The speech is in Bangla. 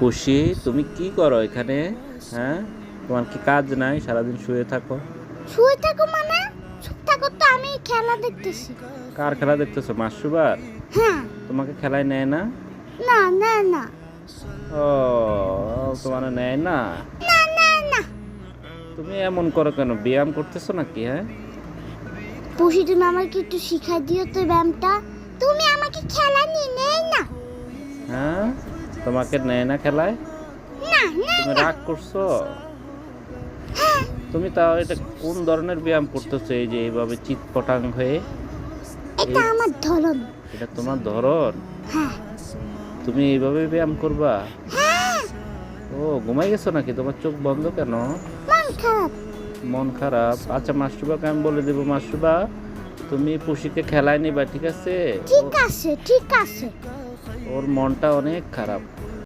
খুশি, তুমি কি করো এখানে? হ্যাঁ, তোমার কি কাজ নাই? সারাদিন শুয়ে থাকো। শুয়ে থাকো মানে? চুপ থাকো তো, আমি খেলা দেখতেছি। কার খেলা দেখতেছো? মাসুবার? হ্যাঁ। তোমাকে খেলায় নেয় না? না না না ও, তোমার নেয় না? না না না। তুমি এমন করো কেন? ব্যায়াম করতেছো নাকি? হ্যাঁ, পুষি, তুমি আমাকে একটু শিখাই দিও তো ব্যায়ামটা। তুমি আমাকে খেলা নিয়ে নেই না। হ্যাঁ, তোমাকে নেয় না খেলায়? না না তুমি না। রাগ করছো? তুমি তাও এটা কোন ধরনের ব্যায়াম করতেছো? এই যে এইভাবে চিৎপটাং হয়ে, এটা আমার ধরন। এটা তোমার ধরন? হ্যাঁ তুমি এইভাবে ব্যায়াম করবা? হ্যাঁ। ও, ঘুমাই গেছো নাকি? তোমার চোখ বন্ধ কেন? মন খারাপ। মন খারাপ? আচ্ছা, মাসুবাকে আমি বলে দেবো, মাসুবা তুমি পুষিকে খেলায় নিবা, ঠিক আছে? ঠিক আছে ঠিক আছে। ওর মনটা অনেক খারাপ।